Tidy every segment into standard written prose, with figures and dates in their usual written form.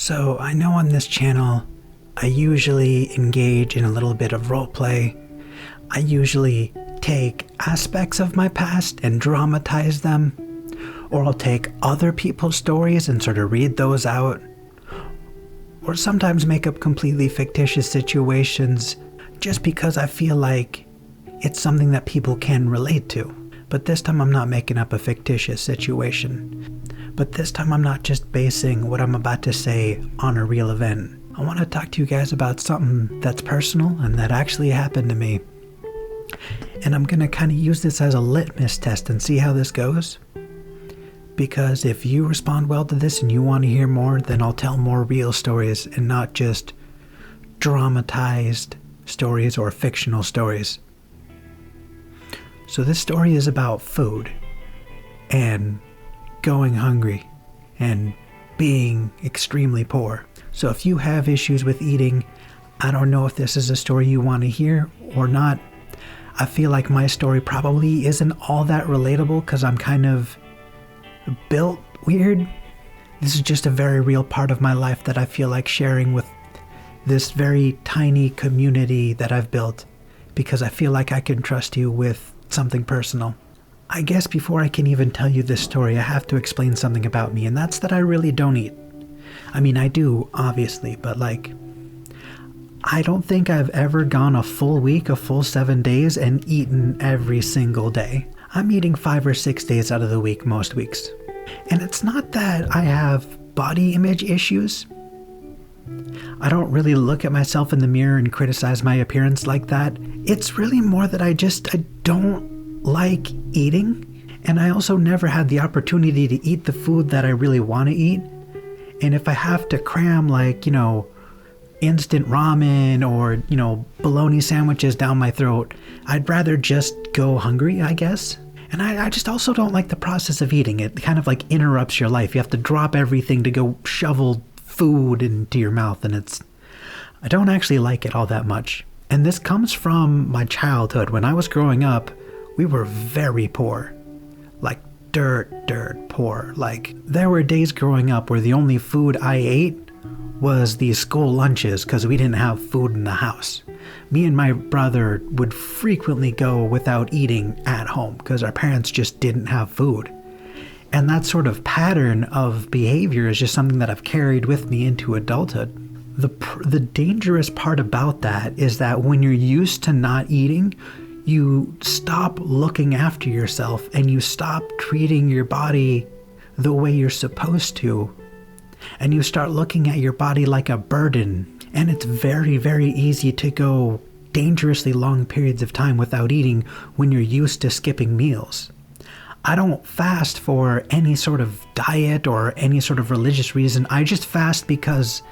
So I know on this channel, I usually engage in a little bit of roleplay. I usually take aspects of my past and dramatize them, or I'll take other people's stories and sort of read those out, or sometimes make up completely fictitious situations just because I feel like it's something that people can relate to. But this time I'm not making up a fictitious situation. But this time I'm not just basing what I'm about to say on a real event. I want to talk to you guys about something that's personal and that actually happened to me. And I'm going to kind of use this as a litmus test and see how this goes. Because if you respond well to this and you want to hear more, then I'll tell more real stories and not just dramatized stories or fictional stories. So this story is about food and going hungry and being extremely poor. So if you have issues with eating, I don't know if this is a story you want to hear or not. I feel like my story probably isn't all that relatable because I'm kind of built weird. This is just a very real part of my life that I feel like sharing with this very tiny community that I've built because I feel like I can trust you with something personal. I guess before I can even tell you this story, I have to explain something about me, and that's that I really don't eat. I mean, I do, obviously, but I don't think I've ever gone a full week, a full 7 days, and eaten every single day. I'm eating 5 or 6 days out of the week most weeks. And it's not that I have body image issues. I don't really look at myself in the mirror and criticize my appearance like that. It's really more that I don't like eating, and I also never had the opportunity to eat the food that I really want to eat. And if I have to cram instant ramen or bologna sandwiches down my throat, I'd rather just go hungry, I guess. And I just also don't like the process of eating. It kind of interrupts your life. You have to drop everything to go shovel food into your mouth, and I don't actually like it all that much. And this comes from my childhood. When I was growing up, we were very poor. Dirt poor. There were days growing up where the only food I ate was these school lunches because we didn't have food in the house. Me and my brother would frequently go without eating at home because our parents just didn't have food. And that sort of pattern of behavior is just something that I've carried with me into adulthood. The dangerous part about that is that when you're used to not eating, you stop looking after yourself and you stop treating your body the way you're supposed to. And you start looking at your body like a burden. And it's very, very easy to go dangerously long periods of time without eating when you're used to skipping meals. I don't fast for any sort of diet or any sort of religious reason. I just fast because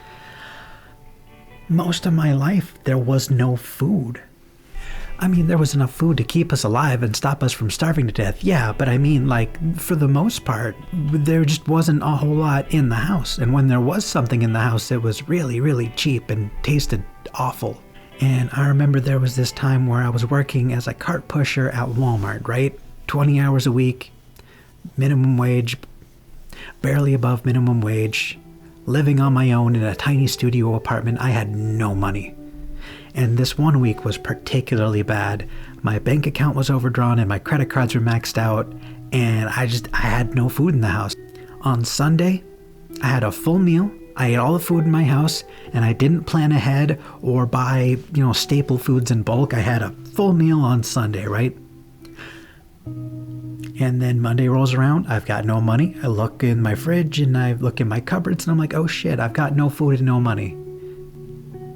most of my life there was no food. I mean, there was enough food to keep us alive and stop us from starving to death, yeah, but I mean, for the most part, there just wasn't a whole lot in the house. And when there was something in the house, it was really, really cheap and tasted awful. And I remember there was this time where I was working as a cart pusher at Walmart, right? 20 hours a week, minimum wage, barely above minimum wage, living on my own in a tiny studio apartment. I had no money. And this one week was particularly bad. My bank account was overdrawn and my credit cards were maxed out, and I had no food in the house. On Sunday, I had a full meal. I ate all the food in my house, and I didn't plan ahead or buy, staple foods in bulk. I had a full meal on Sunday, right? And then Monday rolls around, I've got no money. I look in my fridge and I look in my cupboards and I'm like, oh shit, I've got no food and no money.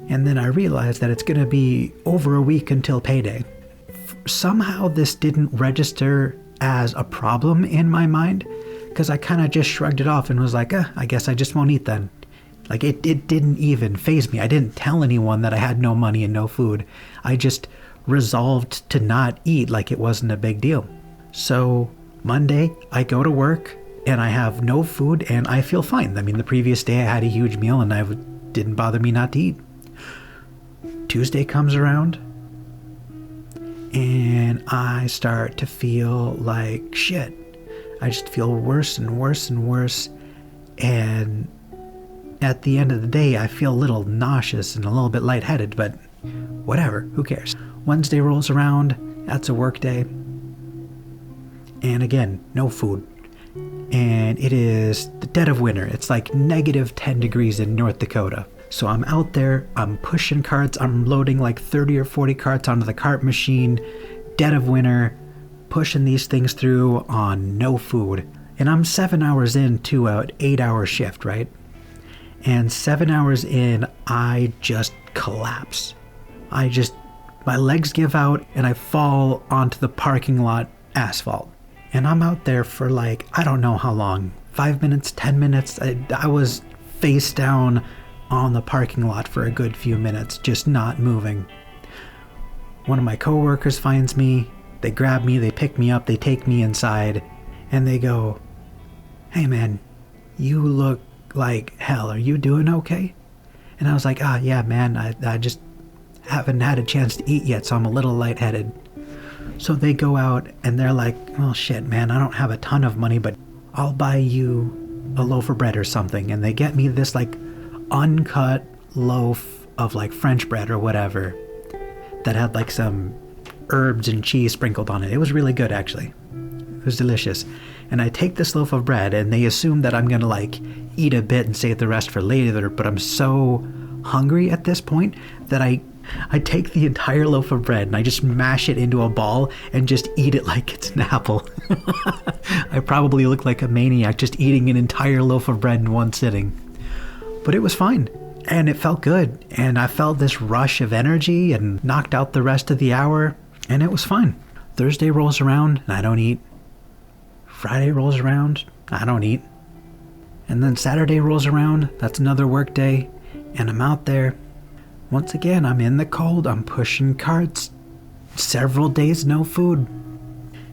And then I realized that it's going to be over a week until payday. Somehow this didn't register as a problem in my mind because I kind of just shrugged it off and was like, I guess I just won't eat then. It didn't even faze me. I didn't tell anyone that I had no money and no food. I just resolved to not eat like it wasn't a big deal. So Monday, I go to work and I have no food and I feel fine. I mean, the previous day I had a huge meal and it didn't bother me not to eat. Tuesday comes around and I start to feel like shit. I just feel worse and worse and worse. And at the end of the day, I feel a little nauseous and a little bit lightheaded, but whatever, who cares? Wednesday rolls around, that's a work day. And again, no food. And it is the dead of winter. It's like negative 10 degrees in North Dakota. So I'm out there, I'm pushing carts, I'm loading like 30 or 40 carts onto the cart machine, dead of winter, pushing these things through on no food. And I'm 7 hours into an 8-hour shift, right? And 7 hours in, I just collapse. My legs give out and I fall onto the parking lot asphalt. And I'm out there for like, I don't know how long, 5 minutes, 10 minutes. I was face down on the parking lot for a good few minutes, just not moving. One of my coworkers finds me, they grab me, they pick me up, they take me inside, and they go, "Hey man, you look like hell, are you doing okay?" And I was like, yeah man, I just haven't had a chance to eat yet, so I'm a little lightheaded. So they go out and they're like, "Well shit man, I don't have a ton of money, but I'll buy you a loaf of bread or something." And they get me this like uncut loaf of like French bread or whatever that had like some herbs and cheese sprinkled on it. It was really good actually. It was delicious. And I take this loaf of bread and they assume that I'm gonna like eat a bit and save the rest for later, but I'm so hungry at this point that I take the entire loaf of bread and I just mash it into a ball and just eat it like it's an apple. I probably look like a maniac just eating an entire loaf of bread in one sitting. But it was fine, and it felt good, and I felt this rush of energy and knocked out the rest of the hour, and it was fine. Thursday rolls around, and I don't eat. Friday rolls around, I don't eat. And then Saturday rolls around, that's another work day, and I'm out there. Once again, I'm in the cold, I'm pushing carts. Several days no food.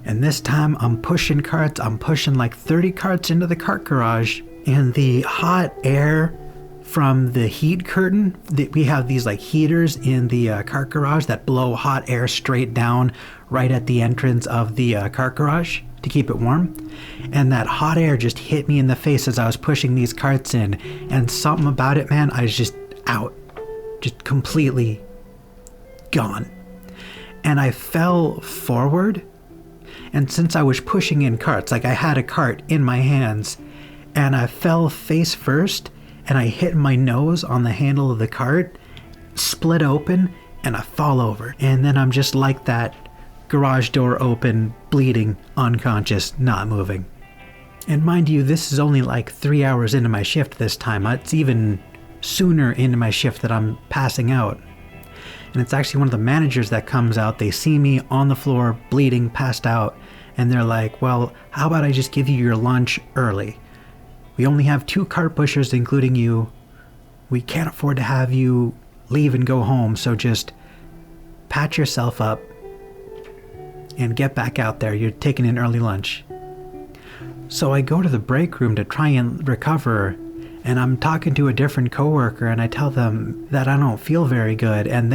And this time I'm pushing carts, I'm pushing like 30 carts into the cart garage, and the hot air from the heat curtain, we have these like heaters in the cart garage that blow hot air straight down right at the entrance of the cart garage to keep it warm. And that hot air just hit me in the face as I was pushing these carts in, and something about it, man, I was just out, just completely gone. And I fell forward, and since I was pushing in carts, like I had a cart in my hands, and I fell face first, and I hit my nose on the handle of the cart, split open, and I fall over. And then I'm just like that, garage door open, bleeding, unconscious, not moving. And mind you, this is only like 3 hours into my shift this time. It's even sooner into my shift that I'm passing out. And it's actually one of the managers that comes out. They see me on the floor, bleeding, passed out, and they're like, "Well, how about I just give you your lunch early? We only have 2 cart pushers, including you. We can't afford to have you leave and go home, so just patch yourself up and get back out there. You're taking an early lunch." So I go to the break room to try and recover, and I'm talking to a different coworker, and I tell them that I don't feel very good, and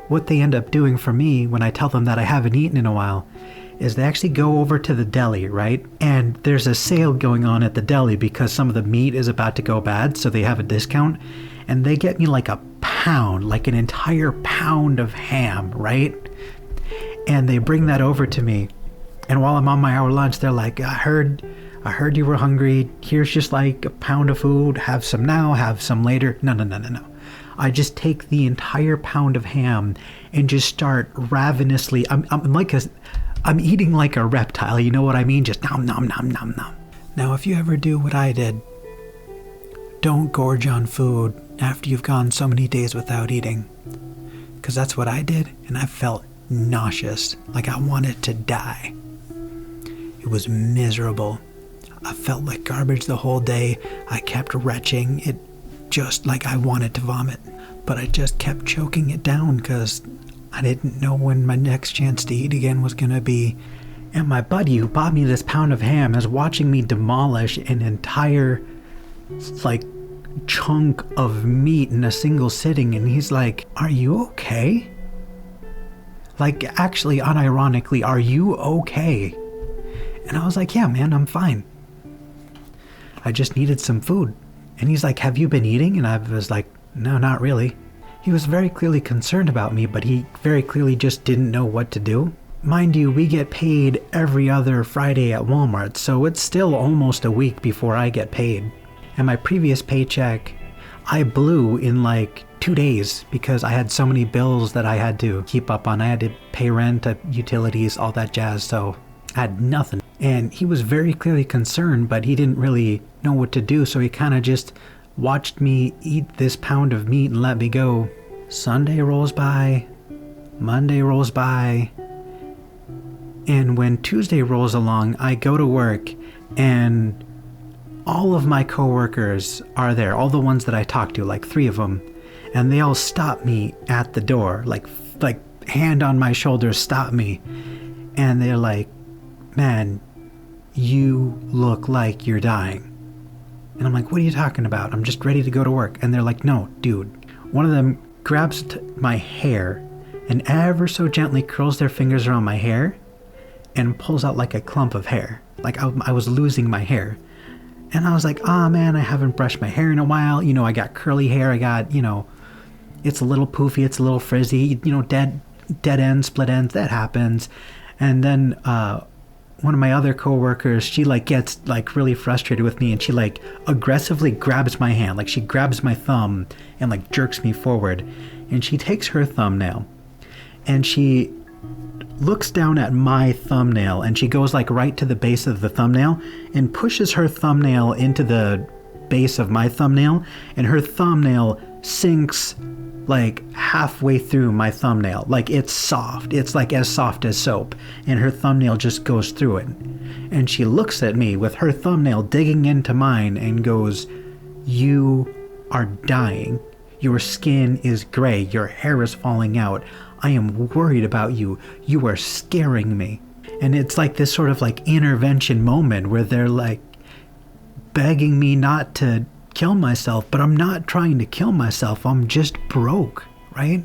what they end up doing for me when I tell them that I haven't eaten in a while is they actually go over to the deli, right? And there's a sale going on at the deli because some of the meat is about to go bad, so they have a discount. And they get me like a pound, like an entire pound of ham, right? And they bring that over to me. And while I'm on my hour lunch, they're like, I heard you were hungry. Here's just like a pound of food. Have some now, have some later. No. I just take the entire pound of ham and just start ravenously. I'm eating like a reptile, you know what I mean? Just nom. Now, if you ever do what I did, don't gorge on food after you've gone so many days without eating. Because that's what I did, and I felt nauseous, like I wanted to die. It was miserable. I felt like garbage the whole day. I kept retching. It just like I wanted to vomit. But I just kept choking it down because I didn't know when my next chance to eat again was going to be. And my buddy who bought me this pound of ham is watching me demolish an entire, like, chunk of meat in a single sitting. And he's like, "Are you okay? Like, actually, unironically, are you okay?" And I was like, "Yeah, man, I'm fine. I just needed some food." And he's like, have you been eating? And I was like, no, not really. He was very clearly concerned about me, but he very clearly just didn't know what to do. Mind you, we get paid every other Friday at Walmart, so it's still almost a week before I get paid. And my previous paycheck, I blew in like 2 days because I had so many bills that I had to keep up on. I had to pay rent, utilities, all that jazz, so I had nothing. And he was very clearly concerned, but he didn't really know what to do, so he kind of just watched me eat this pound of meat and let me go. Sunday rolls by, Monday rolls by, and when Tuesday rolls along, I go to work and all of my coworkers are there, all the ones that I talked to, like 3 of them, and they all stop me at the door, like hand on my shoulder, stop me, and they're like, man, you look like you're dying. And I'm like, what are you talking about? I'm just ready to go to work. And they're like, no, dude. One of them grabs my hair and ever so gently curls their fingers around my hair and pulls out like a clump of hair. Like I was losing my hair. And I was like, oh man, I haven't brushed my hair in a while. You know, I got curly hair. I got, you know, it's a little poofy. It's a little frizzy, you know, dead ends, split ends. That happens. And then one of my other coworkers, she like gets like really frustrated with me, and she like aggressively grabs my hand. Like she grabs my thumb and like jerks me forward. And she takes her thumbnail and she looks down at my thumbnail, and she goes like right to the base of the thumbnail and pushes her thumbnail into the base of my thumbnail, and her thumbnail sinks like halfway through my thumbnail. Like it's soft. It's like as soft as soap, and her thumbnail just goes through it. And she looks at me with her thumbnail digging into mine and goes, you are dying. Your skin is gray. Your hair is falling out. I am worried about you. You are scaring me. And it's like this sort of like intervention moment where they're like begging me not to kill myself, but I'm not trying to kill myself. I'm just broke, right?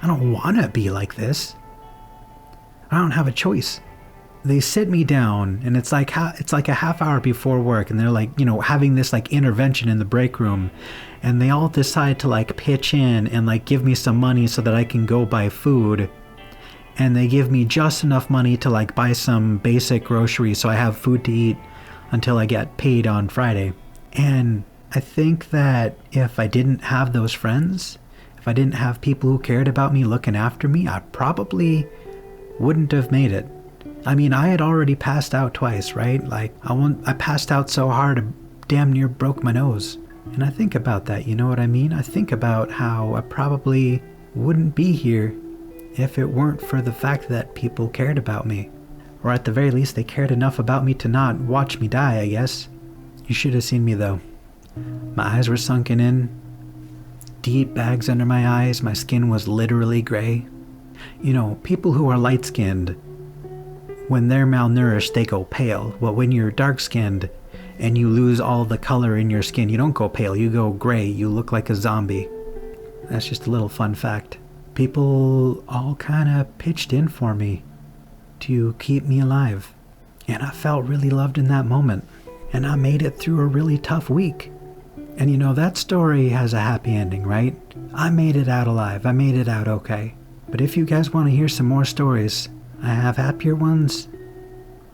I don't want to be like this. I don't have a choice. They sit me down, and it's like a half hour before work, and they're like, you know, having this like intervention in the break room, and they all decide to like pitch in and like give me some money so that I can go buy food. And they give me just enough money to like buy some basic groceries so I have food to eat until I get paid on Friday. And I think that if I didn't have those friends, if I didn't have people who cared about me looking after me, I probably wouldn't have made it. I mean, I had already passed out twice, right? Like, I passed out so hard I damn near broke my nose. And I think about that, you know what I mean? I think about how I probably wouldn't be here if it weren't for the fact that people cared about me. Or at the very least, they cared enough about me to not watch me die, I guess. You should have seen me, though. My eyes were sunken in, deep bags under my eyes. My skin was literally gray. You know, people who are light-skinned, when they're malnourished, they go pale. Well, when you're dark-skinned and you lose all the color in your skin, you don't go pale, you go gray. You look like a zombie. That's just a little fun fact. People all kind of pitched in for me to keep me alive. And I felt really loved in that moment. And I made it through a really tough week. And you know, that story has a happy ending, right? I made it out alive. I made it out okay. But if you guys want to hear some more stories, I have happier ones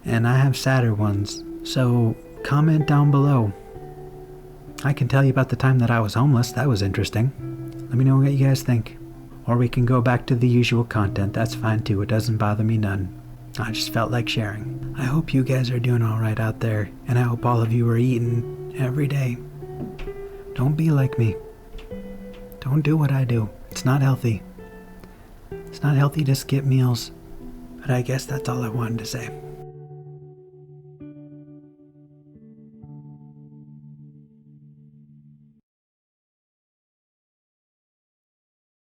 and I have sadder ones. So comment down below. I can tell you about the time that I was homeless. That was interesting. Let me know what you guys think. Or we can go back to the usual content. That's fine too. It doesn't bother me none. I just felt like sharing. I hope you guys are doing all right out there, and I hope all of you are eating every day. Don't be like me. Don't do what I do. It's not healthy. It's not healthy to skip meals. But I guess that's all I wanted to say.